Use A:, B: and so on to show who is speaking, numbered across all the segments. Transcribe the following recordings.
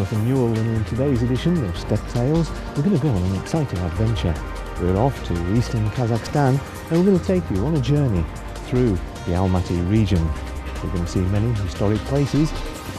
A: from Newell, and in today's edition of Step Tales we're going to go on an exciting adventure. We're off to eastern Kazakhstan and we're going to take you on a journey through the Almaty region. We're going to see many historic places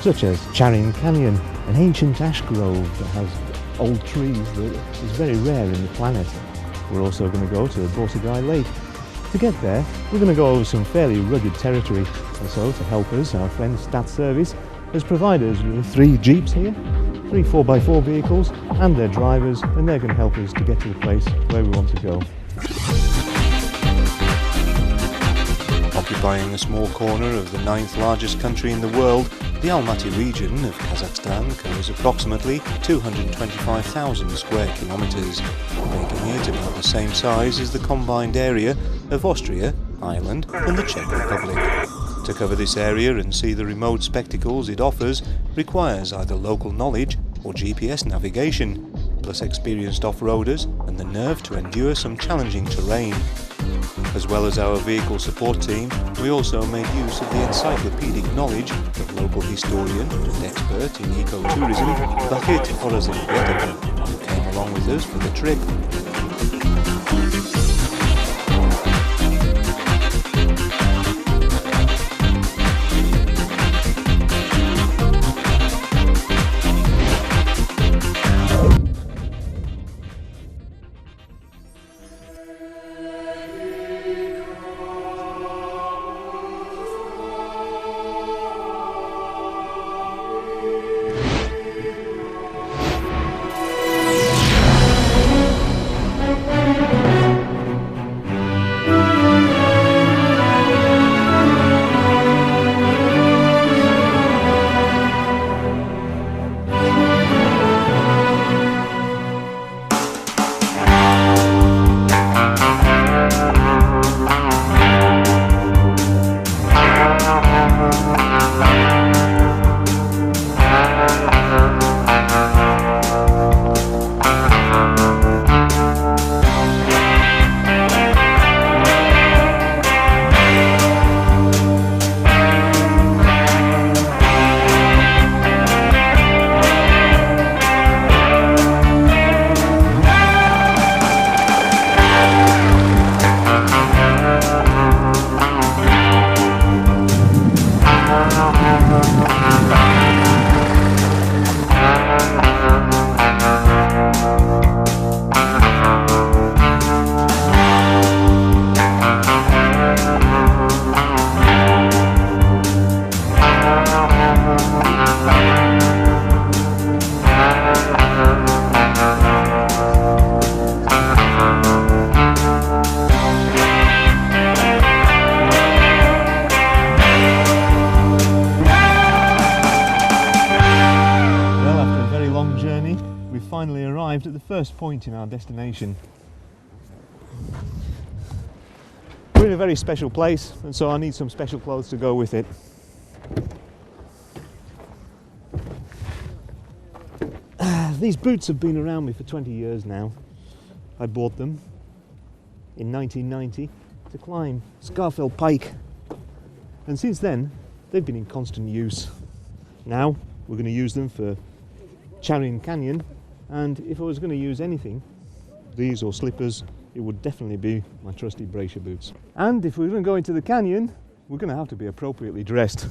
A: such as Charyn Canyon, an ancient ash grove that has old trees that is very rare in the planet. We're also going to go to Borsagai Lake. To get there we're going to go over some fairly rugged territory, and so to help us, our friend Stat Service has provided us with 3 jeeps here, 3 4x4 vehicles and their drivers, and they're going to help us to get to the place where we want to go.
B: Occupying a small corner of the 9th largest country in the world, the Almaty region of Kazakhstan covers approximately 225,000 square kilometres, making it about the same size as the combined area of Austria, Ireland and the Czech Republic. To cover this area and see the remote spectacles it offers requires either local knowledge or GPS navigation, plus experienced off-roaders and the nerve to endure some challenging terrain. As well as our vehicle support team, we also made use of the encyclopedic knowledge of local historian and expert in ecotourism, Vakit Orazilbetov, who came along with us for the trip.
A: Finally arrived at the first point in our destination. We're in a very special place, and so I need some special clothes to go with it. These boots have been around me for 20 years now. I bought them in 1990 to climb Scarfell Pike, and since then they've been in constant use. Now we're going to use them for Charyn Canyon, and if I was going to use anything, these or slippers, it would definitely be my trusty bracer boots. And if we're going to go into the canyon, we're going to have to be appropriately dressed.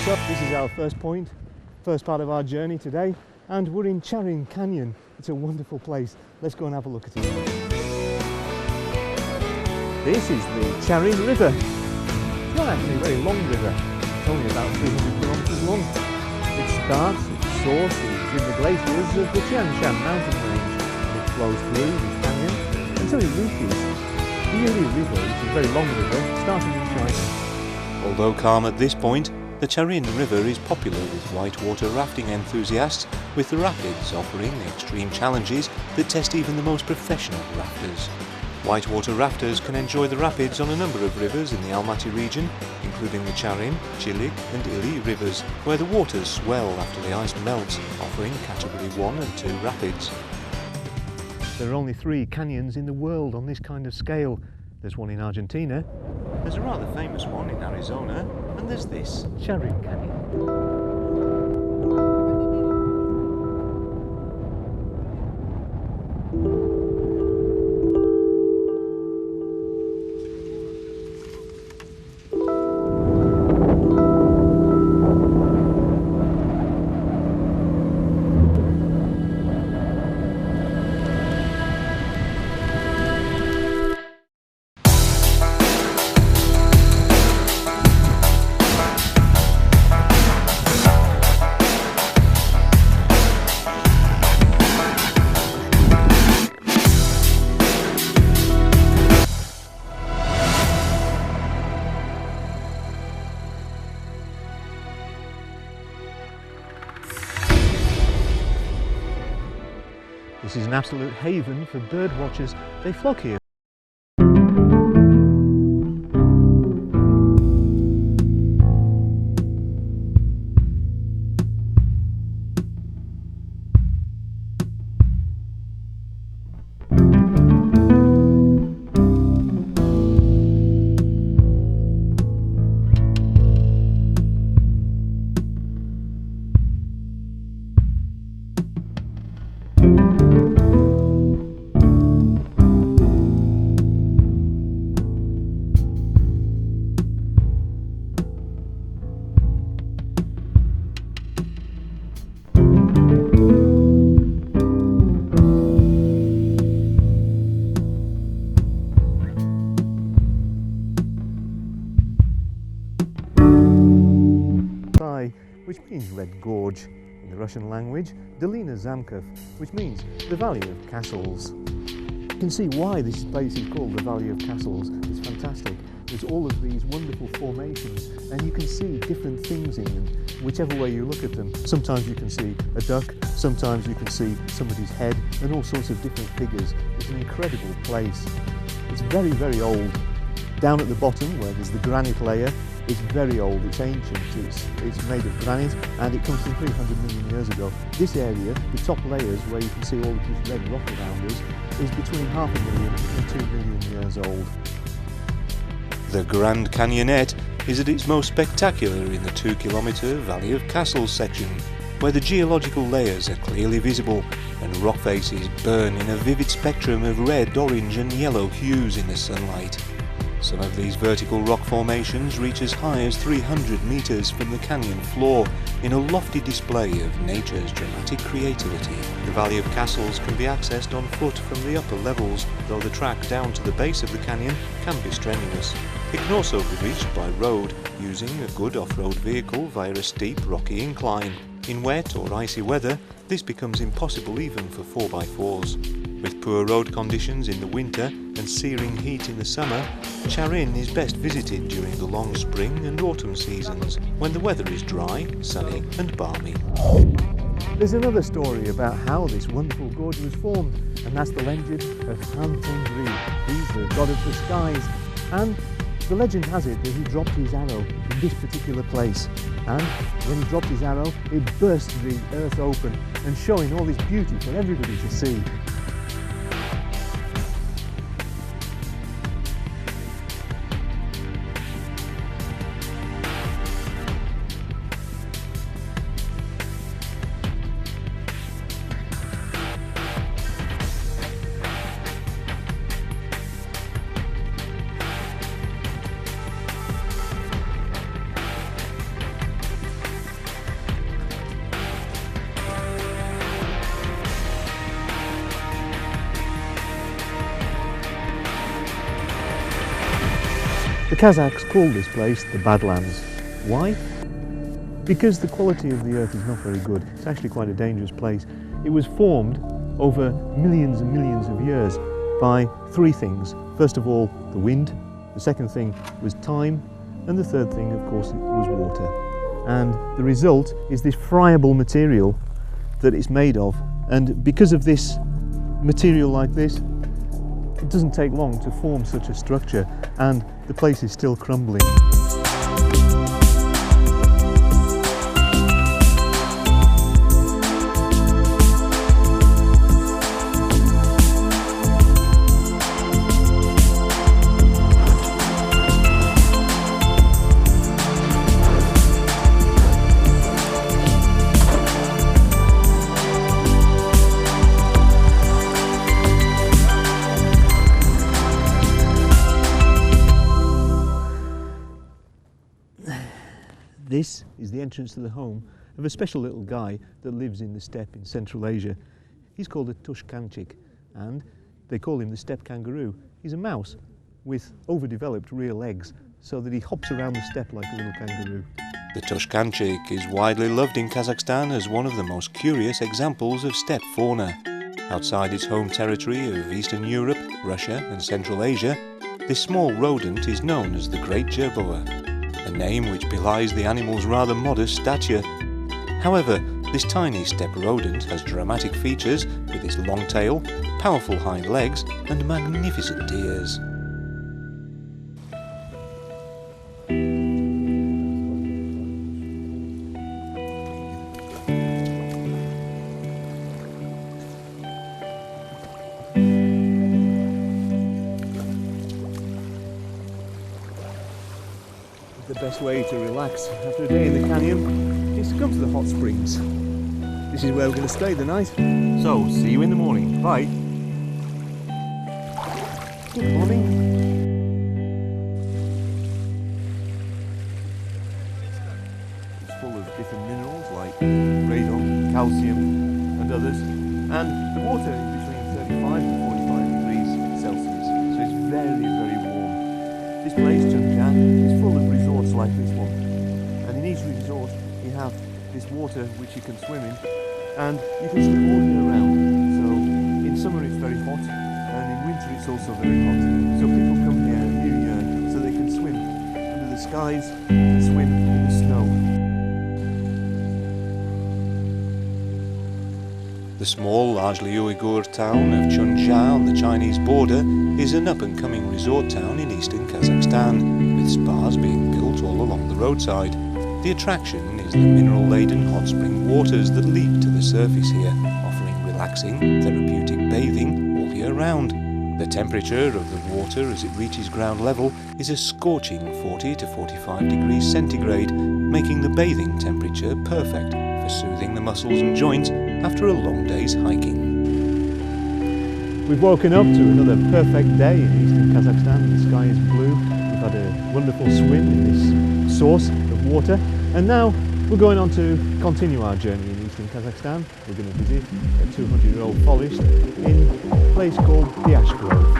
A: So this is our first point, first part of our journey today, and we're in Charyn Canyon. It's a wonderful place. Let's go and have a look at it. This is the Charyn River. It's not actually a very long river. It's only about 300 kilometres long. It starts its source in the glaciers of the Tian Shan mountain range. It flows through the canyon until it reaches the Ili River, which is a very long river, starting in China.
B: Although calm at this point, the Charyn River is popular with whitewater rafting enthusiasts, with the rapids offering extreme challenges that test even the most professional rafters. Whitewater rafters can enjoy the rapids on a number of rivers in the Almaty region, including the Charyn, Chilik and Ili rivers, where the waters swell after the ice melts, offering Category 1 and 2 rapids.
A: There are only 3 canyons in the world on this kind of scale. There's one in Argentina.
B: There's a rather famous one in Arizona, and there's this.
A: Charyn Canyon. This is an absolute haven for bird watchers. They flock here. Which means Red Gorge in the Russian language, Dolina Zamkov, which means the Valley of Castles. You can see why this place is called the Valley of Castles. It's fantastic. There's all of these wonderful formations and you can see different things in them, whichever way you look at them. Sometimes you can see a duck, sometimes you can see somebody's head and all sorts of different figures. It's an incredible place. It's very, very old. Down at the bottom where there's the granite layer, it's very old, it's ancient, it's made of granite and it comes from 300 million years ago. This area, the top layers where you can see all of this red rock around us, is between 500,000 and 2 million years old.
B: The Grand Canyonette is at its most spectacular in the 2-kilometre Valley of Castles section, where the geological layers are clearly visible and rock faces burn in a vivid spectrum of red, orange and yellow hues in the sunlight. Some of these vertical rock formations reach as high as 300 metres from the canyon floor in a lofty display of nature's dramatic creativity. The Valley of Castles can be accessed on foot from the upper levels, though the track down to the base of the canyon can be strenuous. It can also be reached by road, using a good off-road vehicle via a steep rocky incline. In wet or icy weather, this becomes impossible even for 4x4s. With poor road conditions in the winter and searing heat in the summer, Charyn is best visited during the long spring and autumn seasons, when the weather is dry, sunny and balmy.
A: There's another story about how this wonderful gorge was formed, and that's the legend of Han Tengri. He's the god of the skies, and the legend has it that he dropped his arrow in this particular place, and when he dropped his arrow, it burst the earth open and showing all this beauty for everybody to see. The Kazakhs call this place the Badlands. Why? Because the quality of the earth is not very good. It's actually quite a dangerous place. It was formed over millions and millions of years by three things. First of all, the wind. The second thing was time. And the third thing, of course, was water. And the result is this friable material that it's made of. And because of this material like this, it doesn't take long to form such a structure, and the place is still crumbling. This is the entrance to the home of a special little guy that lives in the steppe in Central Asia. He's called a tushkanchik, and they call him the steppe kangaroo. He's a mouse with overdeveloped rear legs, so that he hops around the steppe like a little kangaroo.
B: The tushkanchik is widely loved in Kazakhstan as one of the most curious examples of steppe fauna. Outside its home territory of Eastern Europe, Russia and Central Asia, this small rodent is known as the Great Jerboa, a name which belies the animal's rather modest stature. However, this tiny steppe rodent has dramatic features with its long tail, powerful hind legs and magnificent ears.
A: The best way to relax after a day in the canyon is to come to the hot springs. This is where we're going to stay the night. So, see you in the morning. Bye. Good morning. It's full of different minerals like radon, calcium and others. And the water is between 35 and 45 degrees Celsius. So it's very, very warm. This place, Charyn, is full of resorts like this one. And in each resort you have this water which you can swim in. And you can swim all year round. So in summer it's very hot, and in winter it's also very hot. So people come here every year so they can swim under the skies and swim in the snow.
B: The small, largely Uyghur town of Chunja on the Chinese border is an up-and-coming resort town in eastern Kazakhstan, with spas being built all along the roadside. The attraction is the mineral-laden hot spring waters that leap to the surface here, offering relaxing, therapeutic bathing all year round. The temperature of the water as it reaches ground level is a scorching 40 to 45 degrees centigrade, making the bathing temperature perfect for soothing the muscles and joints after a long day's hiking.
A: We've woken up to another perfect day in eastern Kazakhstan. The sky is blue. We've had a wonderful swim in this source of water, and now we're going on to continue our journey in eastern Kazakhstan. We're going to visit a 200-year-old forest in a place called the Ash Grove.